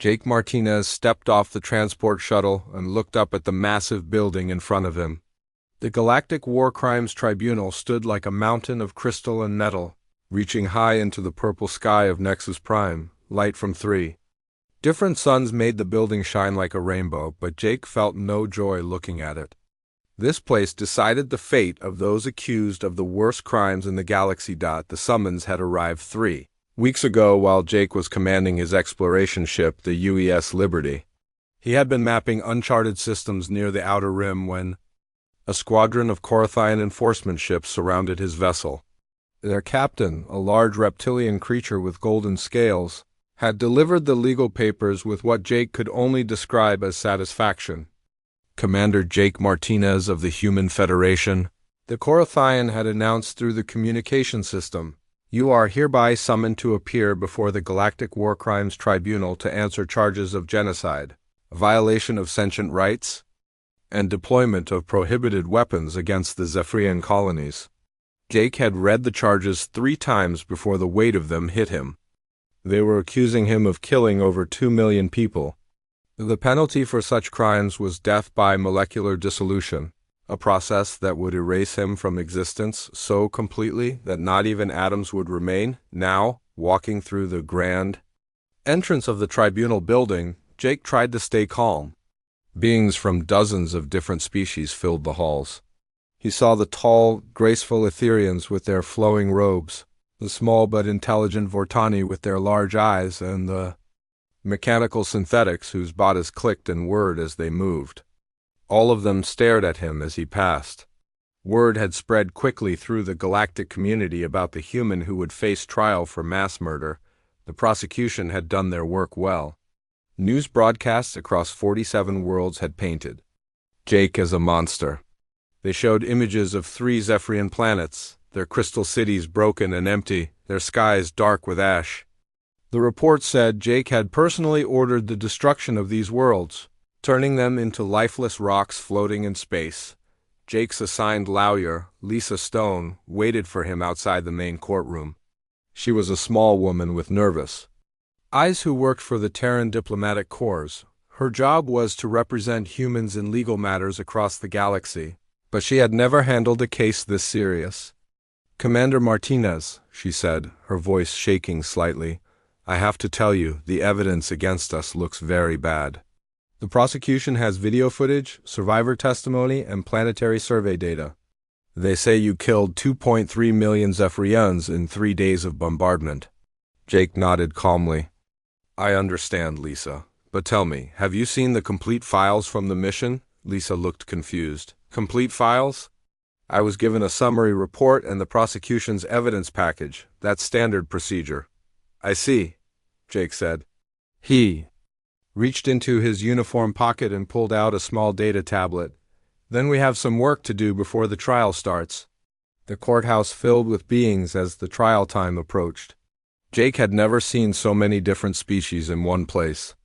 Jake Martinez stepped off the transport shuttle and looked up at the massive building in front of him. The Galactic War Crimes Tribunal stood like a mountain of crystal and metal, reaching high into the purple sky of Nexus Prime, light from 3. Different suns made the building shine like a rainbow, but Jake felt no joy looking at it. This place decided the fate of those accused of the worst crimes in the galaxy. The summons had arrived 3 weeks ago while Jake was commanding his exploration ship, the UES Liberty. He had been mapping uncharted systems near the Outer Rim when a squadron of Corothian enforcement ships surrounded his vessel. Their captain, a large reptilian creature with golden scales, had delivered the legal papers with what Jake could only describe as satisfaction. Commander Jake Martinez of the Human Federation, the Corothian had announced through the communication system, "You are hereby summoned to appear before the Galactic War Crimes Tribunal to answer charges of genocide, violation of sentient rights, and deployment of prohibited weapons against the Zephyrian colonies." Jake had read the charges 3 times before the weight of them hit him. They were accusing him of killing over 2 million people. The penalty for such crimes was death by molecular dissolution, a process that would erase him from existence so completely that not even atoms would remain. Now, walking through the grand entrance of the tribunal building, Jake tried to stay calm. Beings from dozens of different species filled the halls. He saw the tall, graceful Etherians with their flowing robes, the small but intelligent Vortani with their large eyes, and the mechanical synthetics whose bodies clicked and whirred as they moved. All of them stared at him as he passed. Word had spread quickly through the galactic community about the human who would face trial for mass murder. The prosecution had done their work well. News broadcasts across 47 worlds had painted Jake as a monster. They showed images of 3 Zephyrian planets, their crystal cities broken and empty, their skies dark with ash. The report said Jake had personally ordered the destruction of these worlds, turning them into lifeless rocks floating in space. Jake's assigned lawyer, Lisa Stone, waited for him outside the main courtroom. She was a small woman with nervous eyes who worked for the Terran diplomatic corps. Her job was to represent humans in legal matters across the galaxy, but she had never handled a case this serious. "Commander Martinez," she said, her voice shaking slightly, "I have to tell you, the evidence against us looks very bad. The prosecution has video footage, survivor testimony, and planetary survey data. They say you killed 2.3 million Zephyrians in 3 days of bombardment." Jake nodded calmly. "I understand, Lisa. But tell me, have you seen the complete files from the mission?" Lisa looked confused. "Complete files? I was given a summary report and the prosecution's evidence package. That's standard procedure." "I see," Jake said. He reached into his uniform pocket and pulled out a small data tablet. "Then we have some work to do before the trial starts." The courthouse filled with beings as the trial time approached. Jake had never seen so many different species in one place.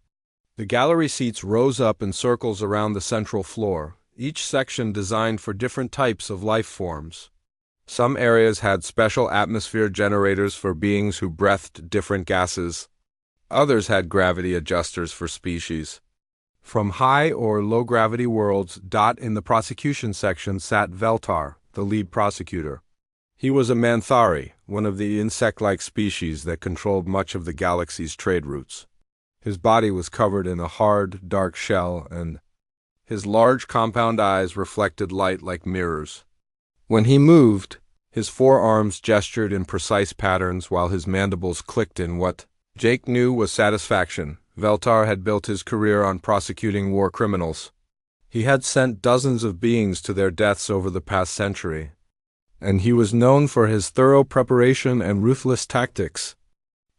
The gallery seats rose up in circles around the central floor, each section designed for different types of life forms. Some areas had special atmosphere generators for beings who breathed different gases. Others had gravity adjusters for species. From high or low-gravity worlds, in the prosecution section sat Veltar, the lead prosecutor. He was a Manthari, one of the insect-like species that controlled much of the galaxy's trade routes. His body was covered in a hard, dark shell, and his large compound eyes reflected light like mirrors. When he moved, his forearms gestured in precise patterns while his mandibles clicked in what Jake knew was satisfaction. Veltar had built his career on prosecuting war criminals. He had sent dozens of beings to their deaths over the past century, and he was known for his thorough preparation and ruthless tactics.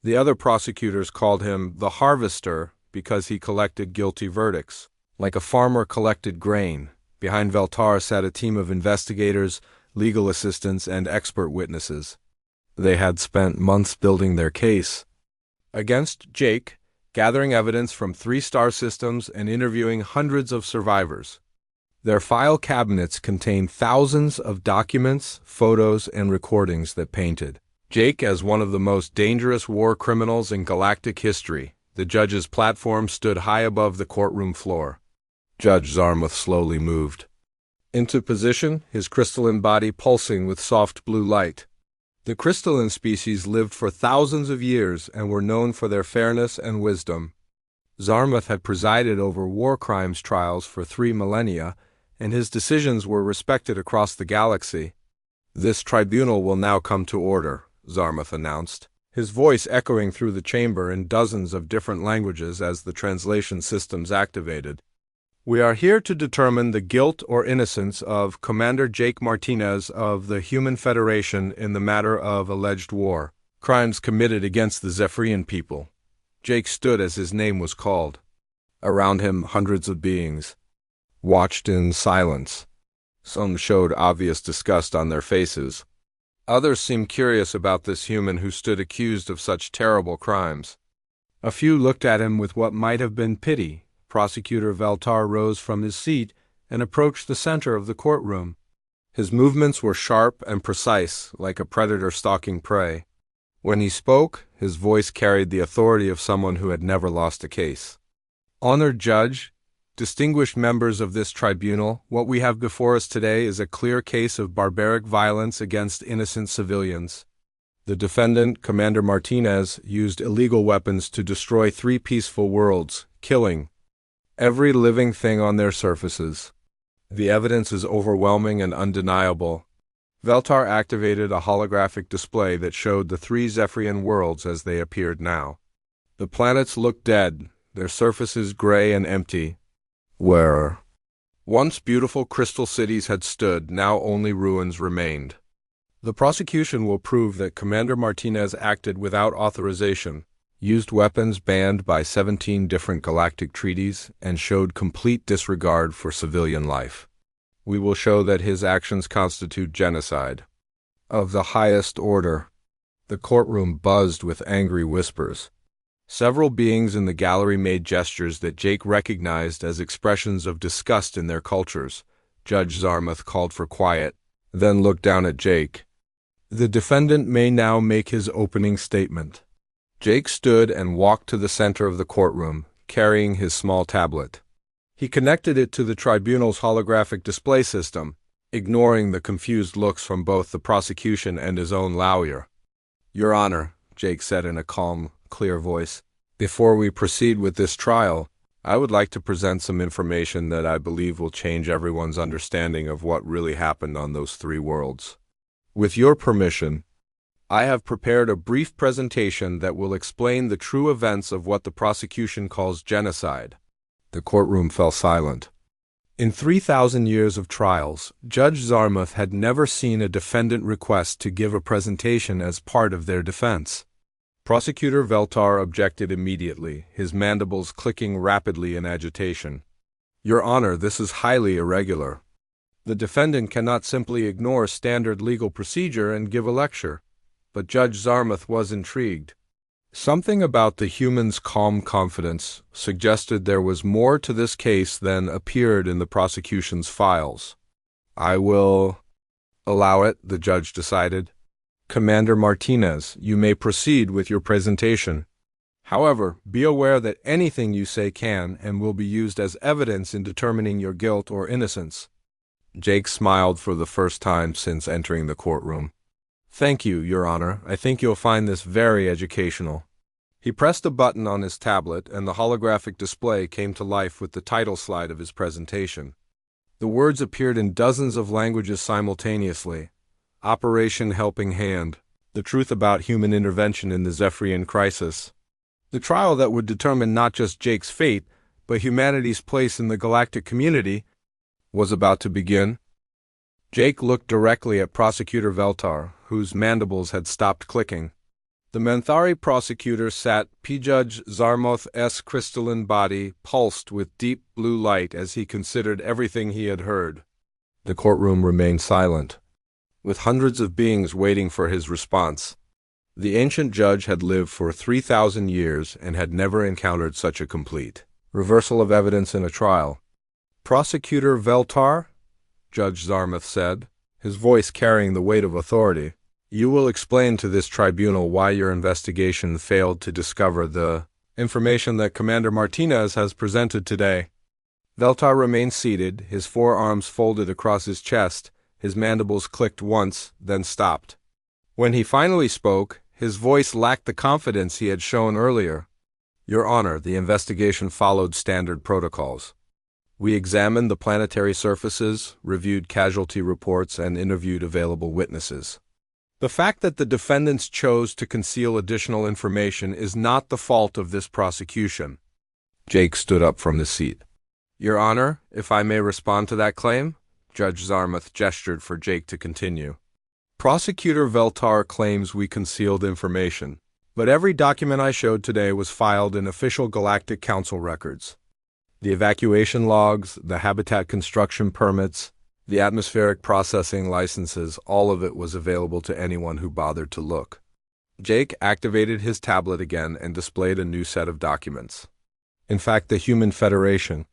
The other prosecutors called him the Harvester because he collected guilty verdicts, like a farmer collected grain. Behind Veltar sat a team of investigators, legal assistants, and expert witnesses. They had spent months building their case against Jake, gathering evidence from 3 star systems and interviewing hundreds of survivors. Their file cabinets contained thousands of documents, photos, and recordings that painted Jake as one of the most dangerous war criminals in galactic history. The judge's platform stood high above the courtroom floor. Judge Zarmuth slowly moved into position, his crystalline body pulsing with soft blue light. The crystalline species lived for thousands of years and were known for their fairness and wisdom. Zarmuth had presided over war crimes trials for 3 millennia, and his decisions were respected across the galaxy. "This tribunal will now come to order," Zarmuth announced, his voice echoing through the chamber in dozens of different languages as the translation systems activated. "We are here to determine the guilt or innocence of Commander Jake Martinez of the Human Federation in the matter of alleged war crimes committed against the Zephyrian people." Jake stood as his name was called. Around him, hundreds of beings watched in silence. Some showed obvious disgust on their faces. Others seemed curious about this human who stood accused of such terrible crimes. A few looked at him with what might have been pity. Prosecutor Veltar rose from his seat and approached the center of the courtroom. His movements were sharp and precise, like a predator stalking prey. When he spoke, his voice carried the authority of someone who had never lost a case. "Honored Judge, distinguished members of this tribunal, what we have before us today is a clear case of barbaric violence against innocent civilians. The defendant, Commander Martinez, used illegal weapons to destroy 3 peaceful worlds, killing every living thing on their surfaces. The evidence is overwhelming and undeniable." Veltar activated a holographic display that showed the 3 Zephyrian worlds as they appeared now. The planets looked dead, their surfaces gray and empty. Where once beautiful crystal cities had stood, now only ruins remained. "The prosecution will prove that Commander Martinez acted without authorization, used weapons banned by 17 different galactic treaties, and showed complete disregard for civilian life. We will show that his actions constitute genocide of the highest order." The courtroom buzzed with angry whispers. Several beings in the gallery made gestures that Jake recognized as expressions of disgust in their cultures. Judge Zarmuth called for quiet, then looked down at Jake. "The defendant may now make his opening statement." Jake stood and walked to the center of the courtroom, carrying his small tablet. He connected it to the tribunal's holographic display system, ignoring the confused looks from both the prosecution and his own lawyer. "Your Honor," Jake said in a calm, clear voice, "before we proceed with this trial, I would like to present some information that I believe will change everyone's understanding of what really happened on those 3 worlds. With your permission, I have prepared a brief presentation that will explain the true events of what the prosecution calls genocide." The courtroom fell silent. In 3,000 years of trials, Judge Zarmuth had never seen a defendant request to give a presentation as part of their defense. Prosecutor Veltar objected immediately, his mandibles clicking rapidly in agitation. "Your Honor, this is highly irregular. The defendant cannot simply ignore standard legal procedure and give a lecture." But Judge Zarmuth was intrigued. Something about the human's calm confidence suggested there was more to this case than appeared in the prosecution's files. "I will allow it," the judge decided. "Commander Martinez, you may proceed with your presentation. However, be aware that anything you say can and will be used as evidence in determining your guilt or innocence." Jake smiled for the first time since entering the courtroom. "Thank you, Your Honor. I think you'll find this very educational." He pressed a button on his tablet, and the holographic display came to life with the title slide of his presentation. The words appeared in dozens of languages simultaneously. "Operation Helping Hand: The Truth About Human Intervention in the Zephyrian Crisis." The trial that would determine not just Jake's fate, but humanity's place in the galactic community, was about to begin. Jake looked directly at Prosecutor Veltar, whose mandibles had stopped clicking. The Manthari prosecutor sat. Judge Zarmuth's crystalline body pulsed with deep blue light as he considered everything he had heard. The courtroom remained silent, with hundreds of beings waiting for his response. The ancient judge had lived for 3,000 years and had never encountered such a complete reversal of evidence in a trial. "Prosecutor Veltar," Judge Zarmuth said, his voice carrying the weight of authority, "you will explain to this tribunal why your investigation failed to discover the Information that Commander Martinez has presented today. Veltar remained seated, his forearms folded across his chest, his mandibles clicked once, then stopped. When he finally spoke, his voice lacked the confidence he had shown earlier. Your Honor, the investigation followed standard protocols. We examined the planetary surfaces, reviewed casualty reports, and interviewed available witnesses. The fact that the defendants chose to conceal additional information is not the fault of this prosecution. Jake stood up from his seat. Your Honor, if I may respond to that claim? Judge Zarmuth gestured for Jake to continue. Prosecutor Veltar claims we concealed information, but every document I showed today was filed in official Galactic Council records. The evacuation logs, the habitat construction permits, the atmospheric processing licenses, all of it was available to anyone who bothered to look. Jake activated his tablet again and displayed a new set of documents. In fact, the Human Federation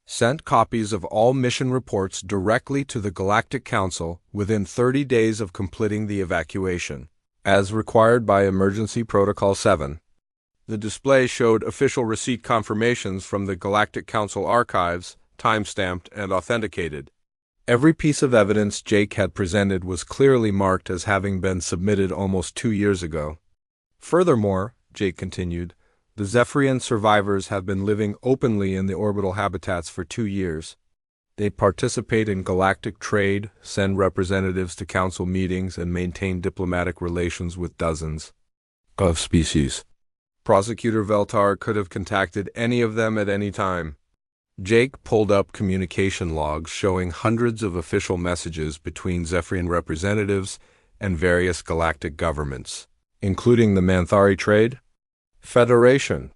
sent copies of all mission reports directly to the Galactic Council within 30 days of completing the evacuation, as required by Emergency Protocol 7. The display showed official receipt confirmations from the Galactic Council archives, time-stamped and authenticated. Every piece of evidence Jake had presented was clearly marked as having been submitted almost 2 years ago. Furthermore, Jake continued, the Zephyrian survivors have been living openly in the orbital habitats for 2 years. They participate in galactic trade, send representatives to council meetings, and maintain diplomatic relations with dozens of species. Prosecutor Veltar could have contacted any of them at any time. Jake pulled up communication logs showing hundreds of official messages between Zephyrian representatives and various galactic governments, including the Manthari Trade Federation.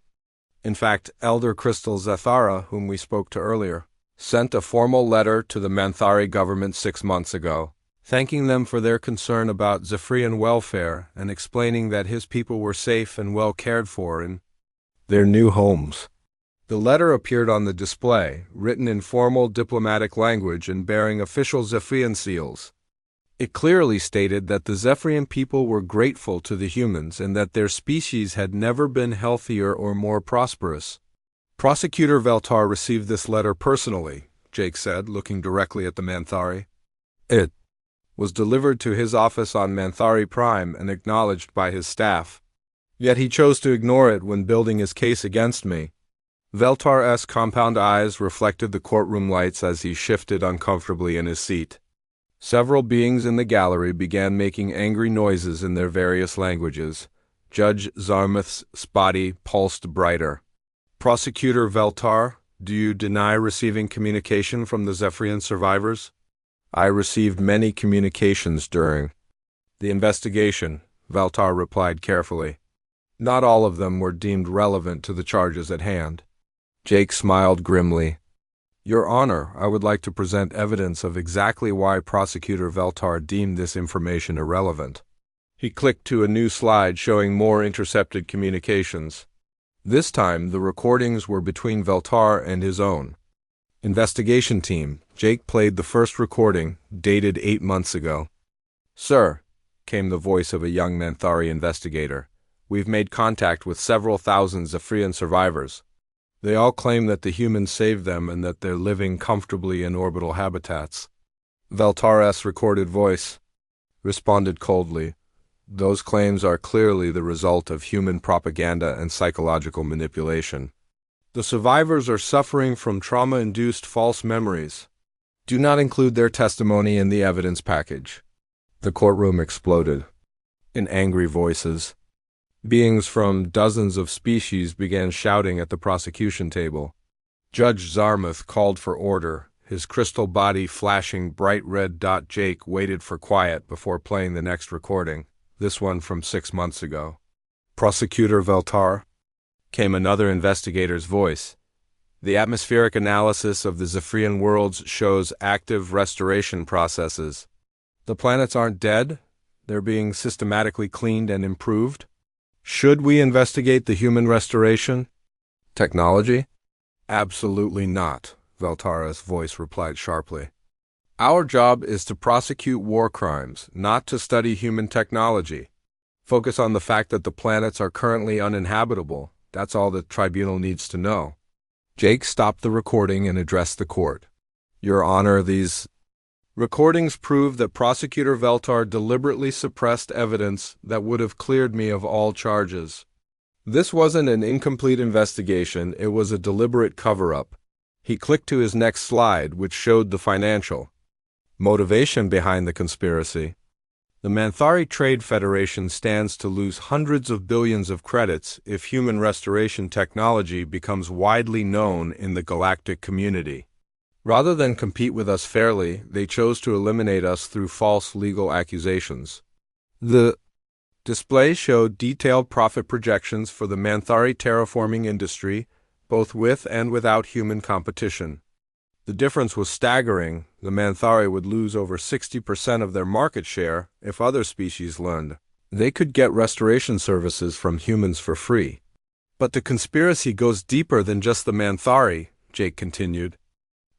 In fact, Elder Crystal Zethara, whom we spoke to earlier, sent a formal letter to the Manthari government 6 months ago, thanking them for their concern about Zephyrian welfare and explaining that his people were safe and well cared for in their new homes. The letter appeared on the display, written in formal diplomatic language and bearing official Zephyrian seals. It clearly stated that the Zephyrian people were grateful to the humans and that their species had never been healthier or more prosperous. Prosecutor Veltar received this letter personally, Jake said, looking directly at the Manthari. It was delivered to his office on Manthari Prime and acknowledged by his staff. Yet he chose to ignore it when building his case against me. Veltar's compound eyes reflected the courtroom lights as he shifted uncomfortably in his seat. Several beings in the gallery began making angry noises in their various languages. Judge Zarmuth's spotty pulsed brighter. Prosecutor Veltar, do you deny receiving communication from the Zephyrian survivors? I received many communications during the investigation, Veltar replied carefully. Not all of them were deemed relevant to the charges at hand. Jake smiled grimly. Your Honor, I would like to present evidence of exactly why Prosecutor Veltar deemed this information irrelevant. He clicked to a new slide showing more intercepted communications. This time, the recordings were between Veltar and his own investigation team. Jake played the first recording, dated 8 months ago. Sir, came the voice of a young Manthari investigator, we've made contact with several thousand Zephyrian survivors. They all claim that the humans saved them and that they're living comfortably in orbital habitats. Veltar's recorded voice responded coldly. Those claims are clearly the result of human propaganda and psychological manipulation. The survivors are suffering from trauma-induced false memories. Do not include their testimony in the evidence package. The courtroom exploded. In angry voices, beings from dozens of species began shouting at the prosecution table. Judge Zarmuth called for order, his crystal body flashing bright red. Jake waited for quiet before playing the next recording, this one from 6 months ago. Prosecutor Veltar, came another investigator's voice. The atmospheric analysis of the Zephyrian worlds shows active restoration processes. The planets aren't dead, they're being systematically cleaned and improved. Should we investigate the human restoration technology? Absolutely not, Veltar's voice replied sharply. Our job is to prosecute war crimes, not to study human technology. Focus on the fact that the planets are currently uninhabitable, That's all the tribunal needs to know. Jake stopped the recording and addressed the court. Your Honor, these recordings prove that Prosecutor Veltar deliberately suppressed evidence that would have cleared me of all charges. This wasn't an incomplete investigation, it was a deliberate cover-up. He clicked to his next slide, which showed the financial motivation behind the conspiracy. The Manthari Trade Federation stands to lose hundreds of billions of credits if human restoration technology becomes widely known in the galactic community. Rather than compete with us fairly, they chose to eliminate us through false legal accusations. The display showed detailed profit projections for the Manthari terraforming industry, both with and without human competition. The difference was staggering. The Manthari would lose over 60% of their market share if other species learned. They could get restoration services from humans for free. But the conspiracy goes deeper than just the Manthari, Jake continued.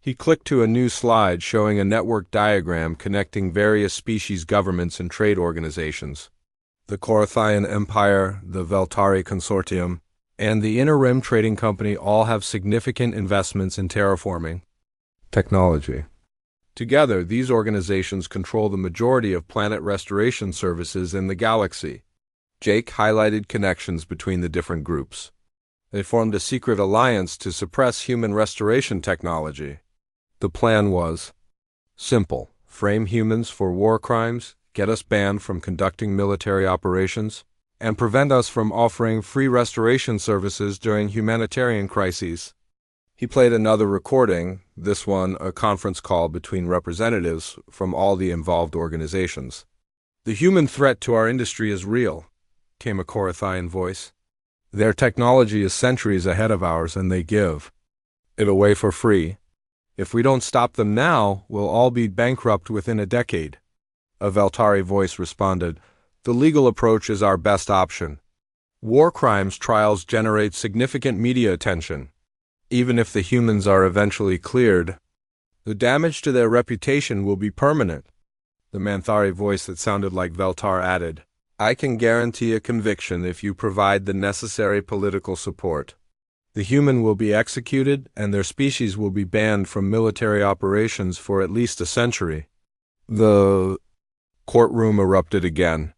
He clicked to a new slide showing a network diagram connecting various species governments and trade organizations. The Korathian Empire, the Veltari Consortium, and the Inner Rim Trading Company all have significant investments in terraforming technology. Together, these organizations control the majority of planet restoration services in the galaxy. Jake highlighted connections between the different groups. They formed a secret alliance to suppress human restoration technology. The plan was simple: frame humans for war crimes, get us banned from conducting military operations, and prevent us from offering free restoration services during humanitarian crises. He played another recording, this one a conference call between representatives from all the involved organizations. The human threat to our industry is real, came a Korathian voice. Their technology is centuries ahead of ours, and they give it away for free. If we don't stop them now, we'll all be bankrupt within a decade. A Veltari voice responded, the legal approach is our best option. War crimes trials generate significant media attention. Even if the humans are eventually cleared, the damage to their reputation will be permanent. The Manthari voice that sounded like Veltar added, I can guarantee a conviction if you provide the necessary political support. The human will be executed, and their species will be banned from military operations for at least a century. The courtroom erupted again.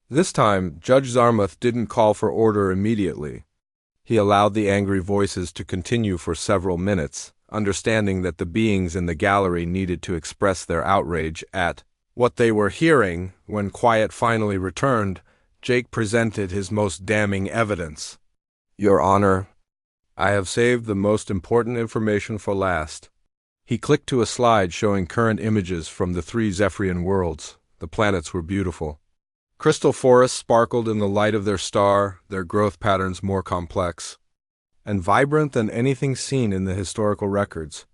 This time, Judge Zarmuth didn't call for order immediately. He allowed the angry voices to continue for several minutes, understanding that the beings in the gallery needed to express their outrage at what they were hearing. When quiet finally returned, Jake presented his most damning evidence. Your Honor, I have saved the most important information for last. He clicked to a slide showing current images from the 3 Zephyrian worlds. The planets were beautiful. Crystal forests sparkled in the light of their star, their growth patterns more complex and vibrant than anything seen in the historical records.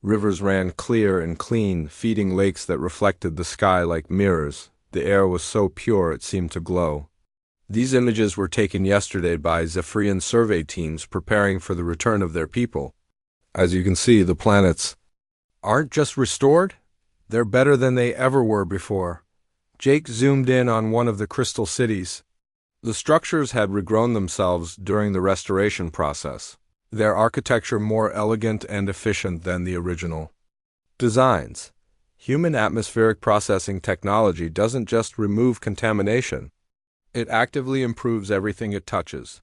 Rivers ran clear and clean, feeding lakes that reflected the sky like mirrors. The air was so pure it seemed to glow. These images were taken yesterday by Zephyrian survey teams preparing for the return of their people. As you can see, the planets aren't just restored, they're better than they ever were before. Jake zoomed in on one of the crystal cities. The structures had regrown themselves during the restoration process, their architecture more elegant and efficient than the original designs. Human atmospheric processing technology doesn't just remove contamination. It actively improves everything it touches.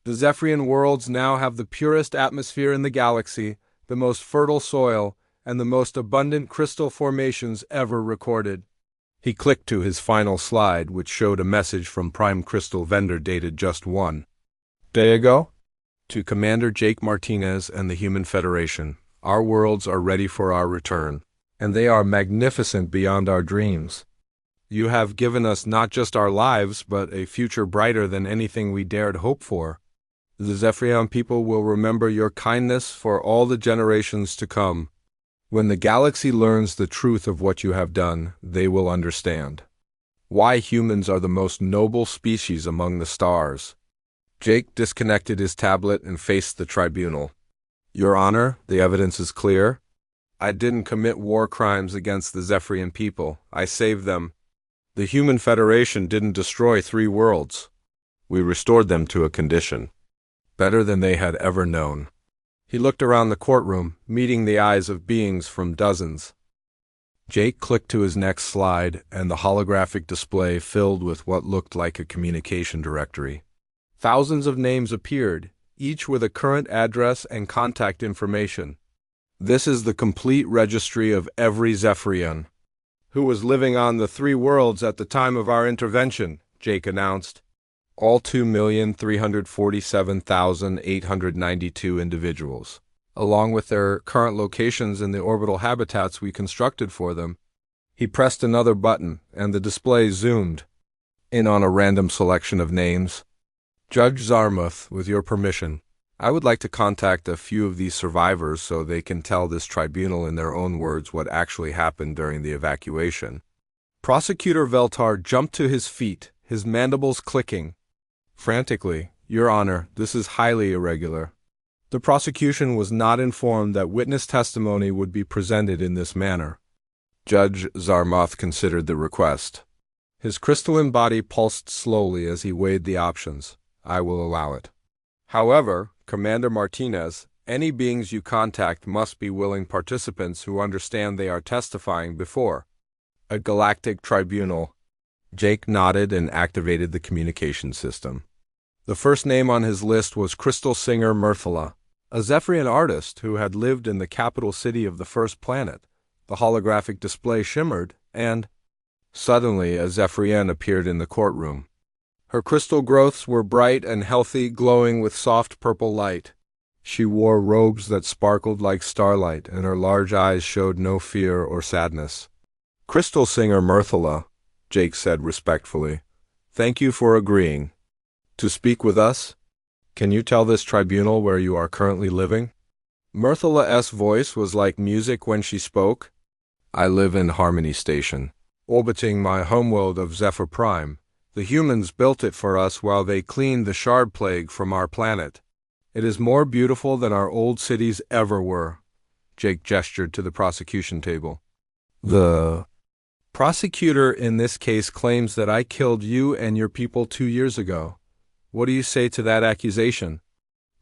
The Zephyrian worlds now have the purest atmosphere in the galaxy, the most fertile soil, and the most abundant crystal formations ever recorded. He clicked to his final slide, which showed a message from Prime Crystal Vendor dated just 1 day ago. To Commander Jake Martinez and the Human Federation, our worlds are ready for our return, and they are magnificent beyond our dreams. You have given us not just our lives, but a future brighter than anything we dared hope for. The Zephyrian people will remember your kindness for all the generations to come. When the galaxy learns the truth of what you have done, they will understand why humans are the most noble species among the stars. Jake disconnected his tablet and faced the tribunal. Your Honor, the evidence is clear. I didn't commit war crimes against the Zephyrian people. I saved them. The Human Federation didn't destroy 3 worlds. We restored them to a condition. better than they had ever known. He looked around the courtroom, meeting the eyes of beings from dozens. Jake clicked to his next slide, and the holographic display filled with what looked like a communication directory. Thousands of names appeared, each with a current address and contact information. This is the complete registry of every Zephyrian who was living on the three worlds at the time of our intervention, Jake announced. All 2,347,892 individuals, along with their current locations in the orbital habitats we constructed for them. He pressed another button, and the display zoomed in on a random selection of names. Judge Zarmuth, with your permission, I would like to contact a few of these survivors so they can tell this tribunal in their own words what actually happened during the evacuation. Prosecutor Veltar jumped to his feet, his mandibles clicking. Frantically, Your Honor, this is highly irregular. The prosecution was not informed that witness testimony would be presented in this manner. Judge Zarmuth considered the request. His crystalline body pulsed slowly as he weighed the options. I will allow it. However, Commander Martinez, any beings you contact must be willing participants who understand they are testifying before a galactic tribunal. Jake nodded and activated the communication system. The first name on his list was crystal singer Myrthula, a Zephyrian artist who had lived in the capital city of the first planet. The holographic display shimmered, and suddenly a Zephyrian appeared in the courtroom. Her crystal growths were bright and healthy, glowing with soft purple light. She wore robes that sparkled like starlight, and her large eyes showed no fear or sadness. Crystal singer Myrthula, Jake said respectfully, thank you for agreeing to speak with us. Can you tell this tribunal where you are currently living? Myrthula's voice was like music when she spoke. I live in Harmony Station, orbiting my homeworld of Zephyr Prime. The humans built it for us while they cleaned the shard plague from our planet. It is more beautiful than our old cities ever were. Jake gestured to the prosecution table. The prosecutor in this case claims that I killed you and your people 2 years ago. What do you say to that accusation?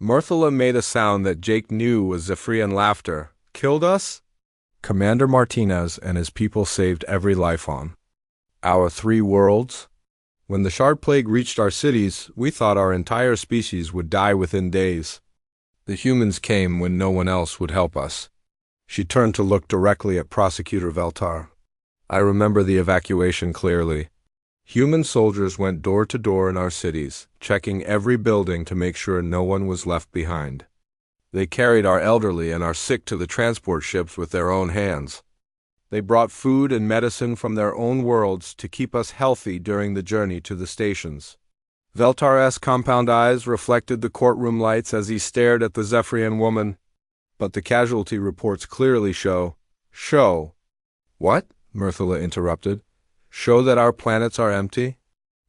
Myrthula made a sound that Jake knew was Zephyrian laughter. Killed us? Commander Martinez and his people saved every life on our three worlds. When the shard plague reached our cities, we thought our entire species would die within days. The humans came when no one else would help us. She turned to look directly at Prosecutor Veltar. I remember the evacuation clearly. Human soldiers went door to door in our cities, checking every building to make sure no one was left behind. They carried our elderly and our sick to the transport ships with their own hands. They brought food and medicine from their own worlds to keep us healthy during the journey to the stations. Veltar's compound eyes reflected the courtroom lights as he stared at the Zephyrian woman. But the casualty reports clearly show. What? Myrthula interrupted. Show that our planets are empty?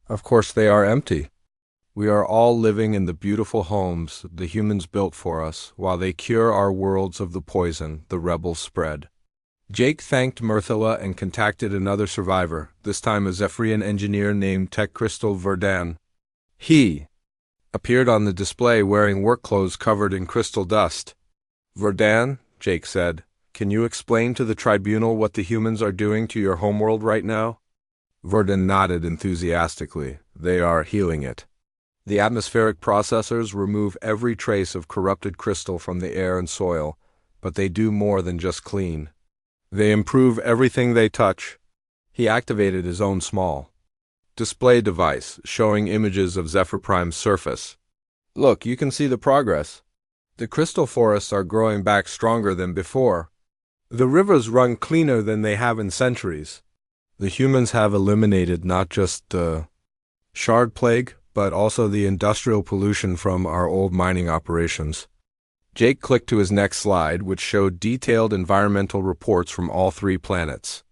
Of course they are empty. We are all living in the beautiful homes the humans built for us, while they cure our worlds of the poison the rebels spread. Jake thanked Myrthula and contacted another survivor, this time a Zephyrian engineer named Tech Crystal Verdan. He appeared on the display wearing work clothes covered in crystal dust. Verdan, Jake said, can you explain to the tribunal what the humans are doing to your homeworld right now? Verdan nodded enthusiastically. They are healing it. The atmospheric processors remove every trace of corrupted crystal from the air and soil, but they do more than just clean. They improve everything they touch. He activated his own small display device, showing images of Zephyr Prime's surface. Look, you can see the progress. The crystal forests are growing back stronger than before. The rivers run cleaner than they have in centuries. The humans have eliminated not just the shard plague, but also the industrial pollution from our old mining operations. Jake clicked to his next slide, which showed detailed environmental reports from all three planets.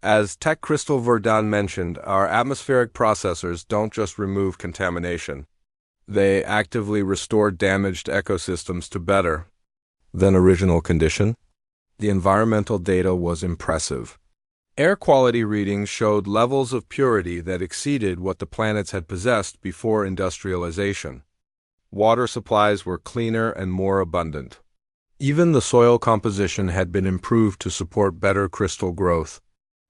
As Tech Crystal Verdan mentioned, our atmospheric processors don't just remove contamination. They actively restore damaged ecosystems to better than original condition. The environmental data was impressive. Air quality readings showed levels of purity that exceeded what the planets had possessed before industrialization. Water supplies were cleaner and more abundant. Even the soil composition had been improved to support better crystal growth.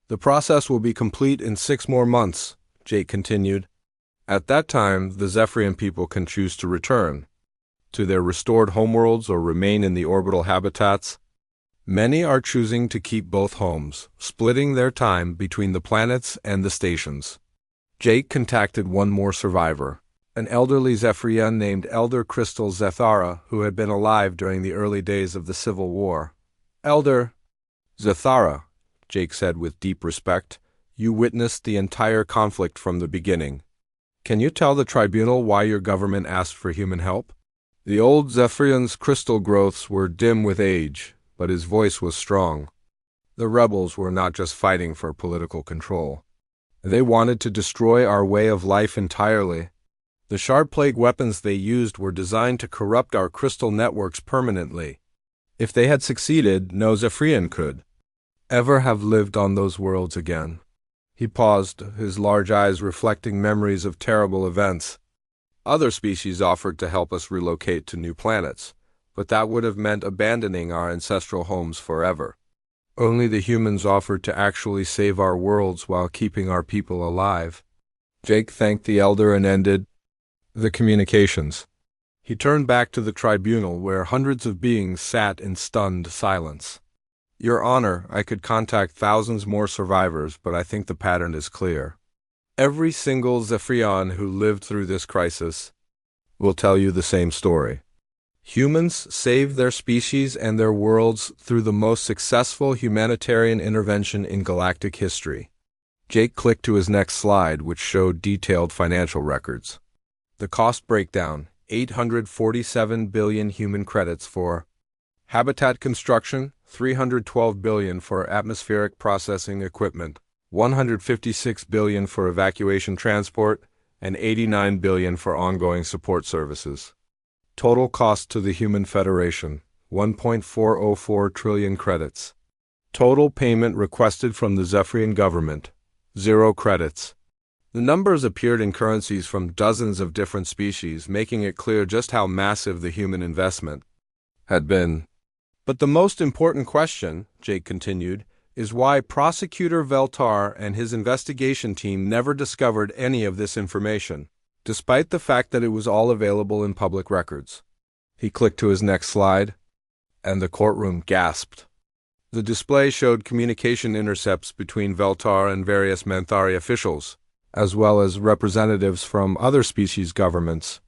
The process will be complete in 6 more months, Jake continued. At that time, the Zephyrian people can choose to return to their restored homeworlds or remain in the orbital habitats. Many are choosing to keep both homes, splitting their time between the planets and the stations. Jake contacted one more survivor, an elderly Zephyrian named Elder Crystal Zethara, who had been alive during the early days of the Civil War. Elder Zethara, Jake said with deep respect, you witnessed the entire conflict from the beginning. Can you tell the tribunal why your government asked for human help? The old Zephyrian's crystal growths were dim with age, but his voice was strong. The rebels were not just fighting for political control. They wanted to destroy our way of life entirely. The shard plague weapons they used were designed to corrupt our crystal networks permanently. If they had succeeded, no Zephyrian could ever have lived on those worlds again. He paused, his large eyes reflecting memories of terrible events. Other species offered to help us relocate to new planets, but that would have meant abandoning our ancestral homes forever. Only the humans offered to actually save our worlds while keeping our people alive. Jake thanked the elder and ended the communications. He turned back to the tribunal where hundreds of beings sat in stunned silence. Your Honor, I could contact thousands more survivors, but I think the pattern is clear. Every single Zephyrian who lived through this crisis will tell you the same story. Humans saved their species and their worlds through the most successful humanitarian intervention in galactic history. Jake clicked to his next slide, which showed detailed financial records. The cost breakdown, 847 billion human credits for habitat construction, 312 billion for atmospheric processing equipment, 156 billion for evacuation transport, and 89 billion for ongoing support services. Total cost to the Human Federation, 1.404 trillion credits. Total payment requested from the Zephyrian government, 0 credits. The numbers appeared in currencies from dozens of different species, making it clear just how massive the human investment had been. But the most important question, Jake continued, is why Prosecutor Veltar and his investigation team never discovered any of this information, despite the fact that it was all available in public records. He clicked to his next slide, and the courtroom gasped. The display showed communication intercepts between Veltar and various Manthari officials, as well as representatives from other species governments.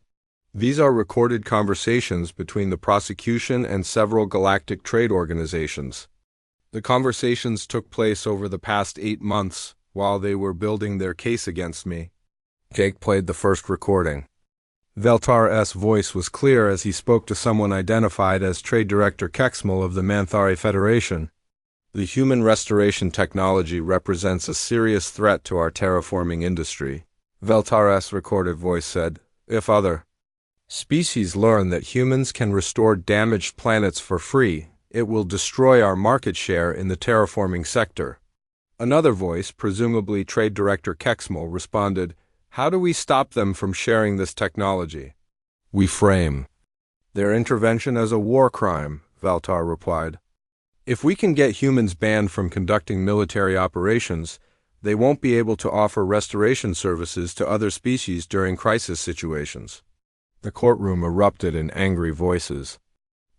These are recorded conversations between the prosecution and several galactic trade organizations. The conversations took place over the past 8 months while they were building their case against me. Jake played the first recording. Veltar's voice was clear as he spoke to someone identified as Trade Director Kexmal of the Manthari Federation. The human restoration technology represents a serious threat to our terraforming industry, Veltar's recorded voice said. If other species learn that humans can restore damaged planets for free, it will destroy our market share in the terraforming sector. Another voice, presumably Trade Director Kexmal, responded, how do we stop them from sharing this technology? We frame their intervention as a war crime, Veltar replied. If we can get humans banned from conducting military operations, they won't be able to offer restoration services to other species during crisis situations. The courtroom erupted in angry voices.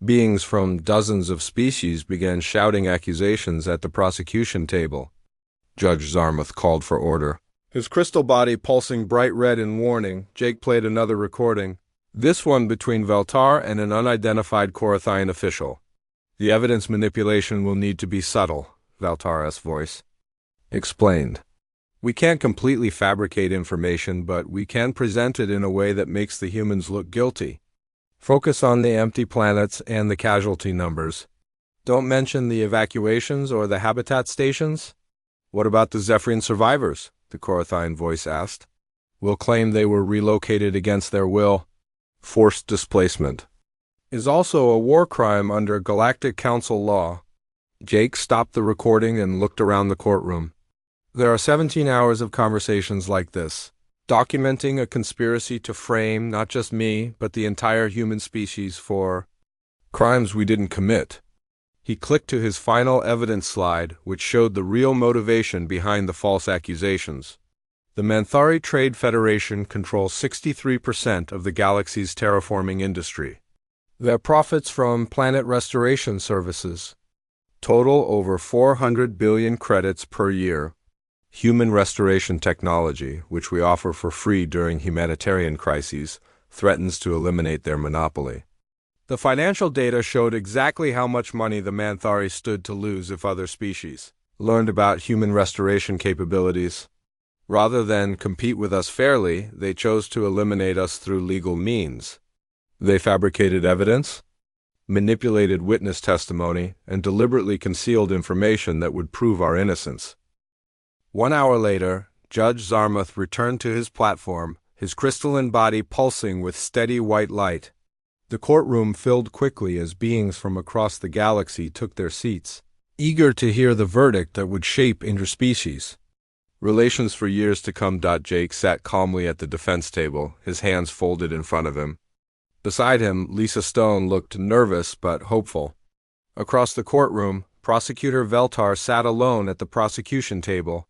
Beings from dozens of species began shouting accusations at the prosecution table. Judge Zarmuth called for order. His crystal body pulsing bright red in warning, Jake played another recording, this one between Veltar and an unidentified Korathian official. The evidence manipulation will need to be subtle, Veltar's voice explained. We can't completely fabricate information, but we can present it in a way that makes the humans look guilty. Focus on the empty planets and the casualty numbers. Don't mention the evacuations or the habitat stations. What about the Zephyrian survivors? The Korathian voice asked. We'll claim they were relocated against their will. Forced displacement is also a war crime under Galactic Council law. Jake stopped the recording and looked around the courtroom. There are 17 hours of conversations like this. documenting a conspiracy to frame not just me, but the entire human species for crimes we didn't commit. He clicked to his final evidence slide, which showed the real motivation behind the false accusations. The Manthari Trade Federation controls 63% of the galaxy's terraforming industry. Their profits from planet restoration services total over 400 billion credits per year. Human restoration technology, which we offer for free during humanitarian crises, threatens to eliminate their monopoly. The financial data showed exactly how much money the Manthari stood to lose if other species learned about human restoration capabilities. Rather than compete with us fairly, they chose to eliminate us through legal means. They fabricated evidence, manipulated witness testimony, and deliberately concealed information that would prove our innocence. 1 hour later, Judge Zarmuth returned to his platform, his crystalline body pulsing with steady white light. The courtroom filled quickly as beings from across the galaxy took their seats, eager to hear the verdict that would shape interspecies relations for years to come. Jake sat calmly at the defense table, his hands folded in front of him. Beside him, Lisa Stone looked nervous but hopeful. Across the courtroom, Prosecutor Veltar sat alone at the prosecution table.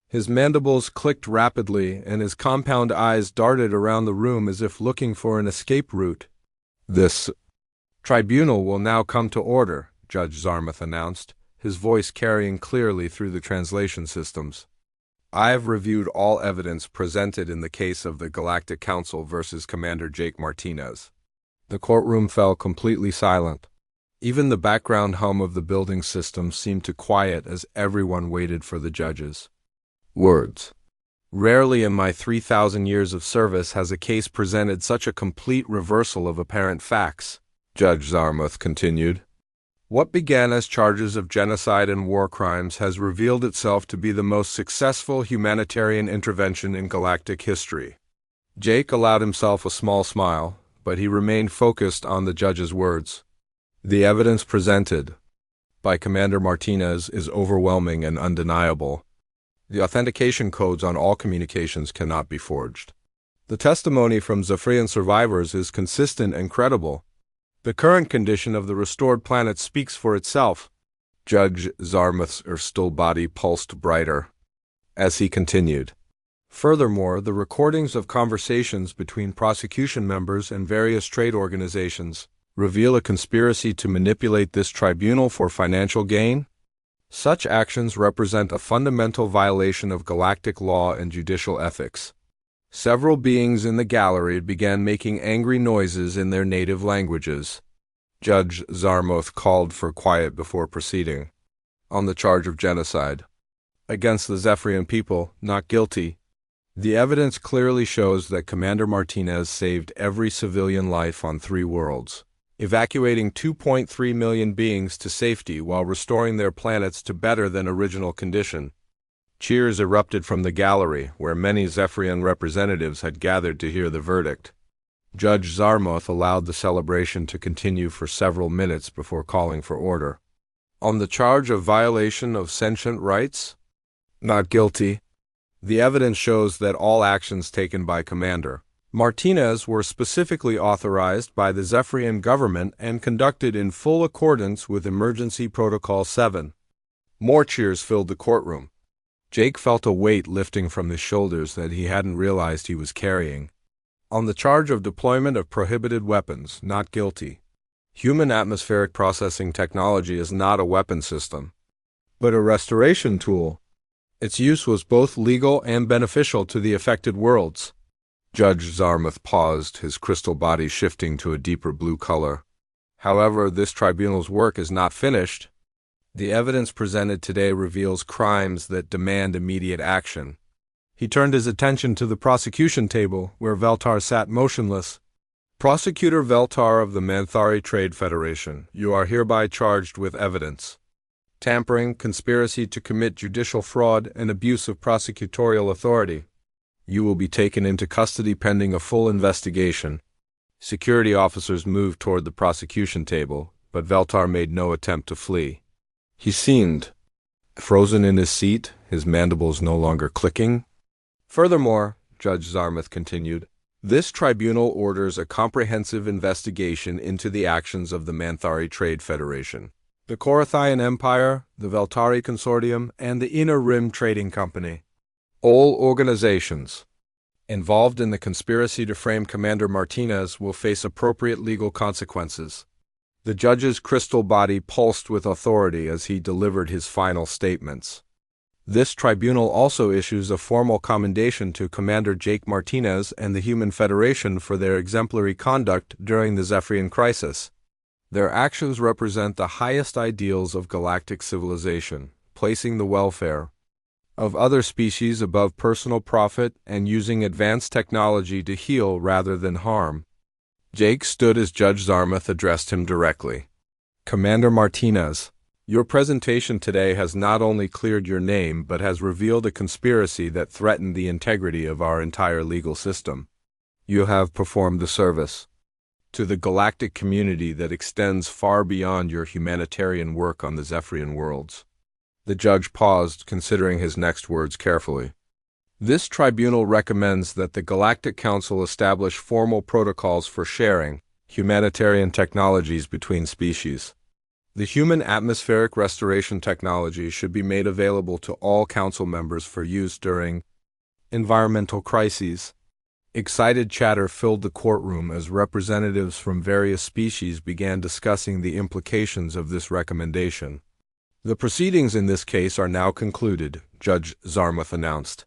His mandibles clicked rapidly, and his compound eyes darted around the room as if looking for an escape route. "This tribunal will now come to order," Judge Zarmuth announced, his voice carrying clearly through the translation systems. "I have reviewed all evidence presented in the case of the Galactic Council versus Commander Jake Martinez." The courtroom fell completely silent. Even the background hum of the building system seemed to quiet as everyone waited for the judge's words. "Rarely in my 3,000 years of service has a case presented such a complete reversal of apparent facts," Judge Zarmuth continued. "What began as charges of genocide and war crimes has revealed itself to be the most successful humanitarian intervention in galactic history." Jake allowed himself a small smile, but he remained focused on the judge's words. "The evidence presented by Commander Martinez is overwhelming and undeniable. The authentication codes on all communications cannot be forged. The testimony from Zephyrian survivors is consistent and credible. The current condition of the restored planet speaks for itself." Judge Zarmuth's still body pulsed brighter as he continued. "Furthermore, the recordings of conversations between prosecution members and various trade organizations reveal a conspiracy to manipulate this tribunal for financial gain. Such actions represent a fundamental violation of galactic law and judicial ethics." Several beings in the gallery began making angry noises in their native languages. Judge Zarmuth called for quiet before proceeding. "On the charge of genocide against the Zephyrian people, not guilty. The evidence clearly shows that Commander Martinez saved every civilian life on 3 worlds, evacuating 2.3 million beings to safety while restoring their planets to better than original condition." Cheers erupted from the gallery, where many Zephyrian representatives had gathered to hear the verdict. Judge Zarmuth allowed the celebration to continue for several minutes before calling for order. "On the charge of violation of sentient rights, not guilty. The evidence shows that all actions taken by Commander Martinez were specifically authorized by the Zephyrian government and conducted in full accordance with Emergency Protocol 7. More cheers filled the courtroom. Jake felt a weight lifting from his shoulders that he hadn't realized he was carrying. "On the charge of deployment of prohibited weapons, not guilty. Human atmospheric processing technology is not a weapon system, but a restoration tool. Its use was both legal and beneficial to the affected worlds." Judge Zarmuth paused, his crystal body shifting to a deeper blue color. "However, this tribunal's work is not finished. The evidence presented today reveals crimes that demand immediate action." He turned his attention to the prosecution table, where Veltar sat motionless. "Prosecutor Veltar of the Manthari Trade Federation, you are hereby charged with evidence: tampering, conspiracy to commit judicial fraud, and abuse of prosecutorial authority. You will be taken into custody pending a full investigation." Security officers moved toward the prosecution table, but Veltar made no attempt to flee. He seemed frozen in his seat, his mandibles no longer clicking. Furthermore, Judge Zarmuth continued. This tribunal orders a comprehensive investigation into the actions of the Manthari Trade Federation, the Korathian Empire, the Veltari Consortium, and the Inner Rim Trading Company. All organizations involved in the conspiracy to frame Commander Martinez will face appropriate legal consequences. The judge's crystal body pulsed with authority as he delivered his final statements. This tribunal also issues a formal commendation to Commander Jake Martinez and the Human Federation for their exemplary conduct during the Zephyrian crisis. Their actions represent the highest ideals of galactic civilization, placing the welfare of other species above personal profit and using advanced technology to heal rather than harm. Jake stood as Judge Zarmuth addressed him directly. Commander Martinez, your presentation today has not only cleared your name but has revealed a conspiracy that threatened the integrity of our entire legal system. You have performed a service to the galactic community that extends far beyond your humanitarian work on the Zephyrian worlds. The judge paused, considering his next words carefully. This tribunal recommends that the Galactic Council establish formal protocols for sharing humanitarian technologies between species. The human atmospheric restoration technology should be made available to all council members for use during environmental crises. Excited chatter filled the courtroom as representatives from various species began discussing the implications of this recommendation. The proceedings in this case are now concluded, Judge Zarmuth announced.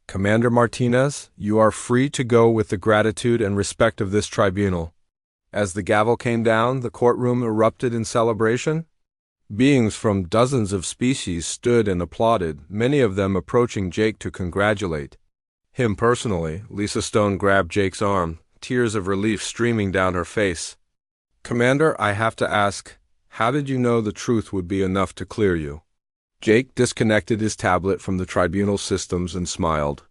Commander Martinez, you are free to go with the gratitude and respect of this tribunal. As the gavel came down, the courtroom erupted in celebration. Beings from dozens of species stood and applauded, many of them approaching Jake to congratulate him personally. Lisa Stone grabbed Jake's arm, tears of relief streaming down her face. Commander, I have to ask, how did you know the truth would be enough to clear you? Jake disconnected his tablet from the tribunal systems and smiled.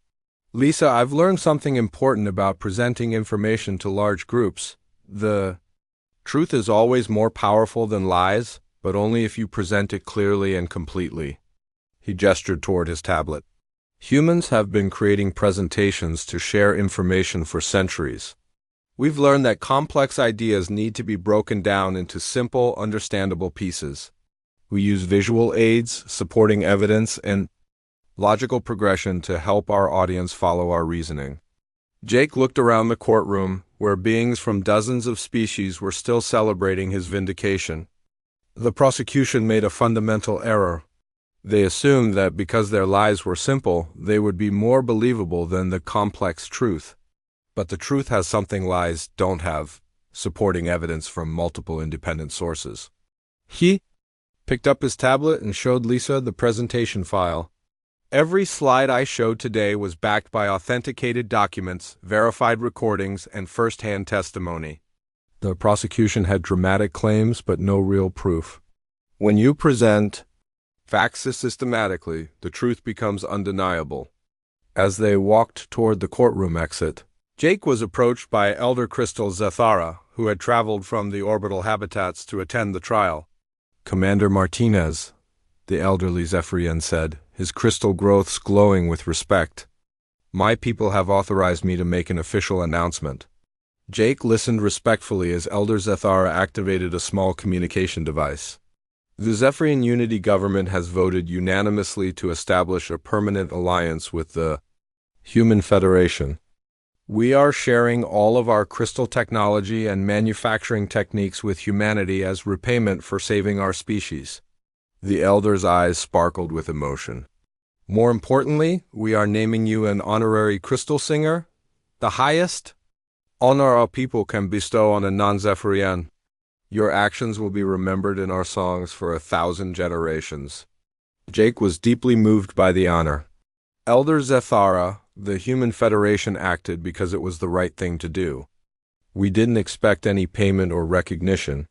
Lisa, I've learned something important about presenting information to large groups. The truth is always more powerful than lies, but only if you present it clearly and completely. He gestured toward his tablet. Humans have been creating presentations to share information for centuries. We've learned that complex ideas need to be broken down into simple, understandable pieces. We use visual aids, supporting evidence, and logical progression to help our audience follow our reasoning. Jake looked around the courtroom, where beings from dozens of species were still celebrating his vindication. The prosecution made a fundamental error. They assumed that because their lies were simple, they would be more believable than the complex truth. But the truth has something lies don't have, supporting evidence from multiple independent sources. He picked up his tablet and showed Lisa the presentation file. Every slide I showed today was backed by authenticated documents, verified recordings, and first-hand testimony. The prosecution had dramatic claims but no real proof. When you present facts systematically, the truth becomes undeniable. As they walked toward the courtroom exit, Jake was approached by Elder Crystal Zethara, who had traveled from the orbital habitats to attend the trial. Commander Martinez, the elderly Zephyrian said, his crystal growths glowing with respect. My people have authorized me to make an official announcement. Jake listened respectfully as Elder Zethara activated a small communication device. The Zephyrian Unity government has voted unanimously to establish a permanent alliance with the Human Federation. We are sharing all of our crystal technology and manufacturing techniques with humanity as repayment for saving our species. The elder's eyes sparkled with emotion. More importantly, we are naming you an honorary crystal singer, the highest honor our people can bestow on a non-Zephyrian. Your actions will be remembered in our songs for 1,000 generations. Jake was deeply moved by the honor. Elder Zethara, the Human Federation acted because it was the right thing to do. We didn't expect any payment or recognition.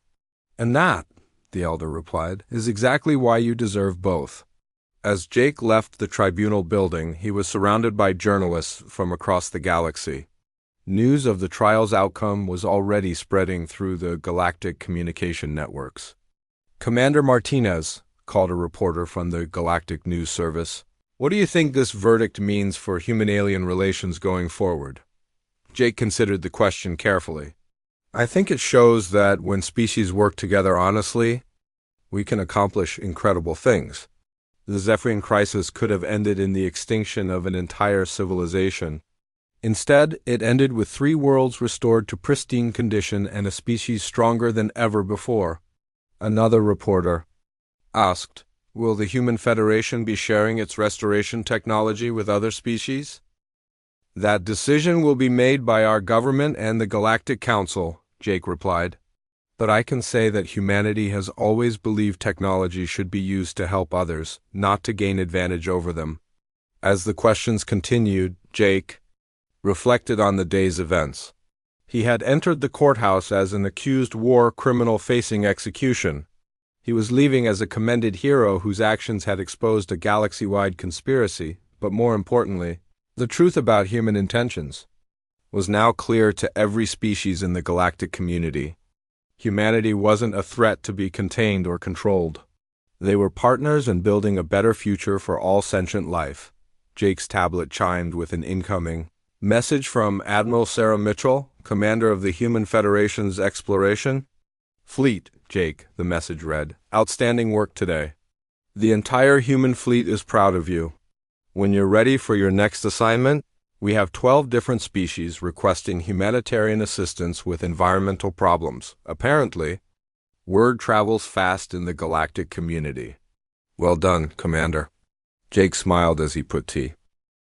And that, the elder replied, is exactly why you deserve both. As Jake left the tribunal building, he was surrounded by journalists from across the galaxy. News of the trial's outcome was already spreading through the galactic communication networks. Commander Martinez, called a reporter from the Galactic News Service, What do you think this verdict means for human-alien relations going forward? Jake considered the question carefully. I think it shows that when species work together honestly, we can accomplish incredible things. The Zephyrian crisis could have ended in the extinction of an entire civilization. Instead, it ended with 3 worlds restored to pristine condition and a species stronger than ever before. Another reporter asked, "Will the Human Federation be sharing its restoration technology with other species?" "That decision will be made by our government and the Galactic Council," Jake replied. "But I can say that humanity has always believed technology should be used to help others, not to gain advantage over them." As the questions continued, Jake reflected on the day's events. He had entered the courthouse as an accused war criminal facing execution. He was leaving as a commended hero whose actions had exposed a galaxy-wide conspiracy, but more importantly, the truth about human intentions was now clear to every species in the galactic community. Humanity wasn't a threat to be contained or controlled. They were partners in building a better future for all sentient life. Jake's tablet chimed with an incoming message from Admiral Sarah Mitchell, commander of the Human Federation's exploration fleet. "Jake," the message read, "outstanding work today. The entire human fleet is proud of you. When you're ready for your next assignment, we have 12 different species requesting humanitarian assistance with environmental problems. Apparently, word travels fast in the galactic community." "Well done, Commander." Jake smiled as he put tea.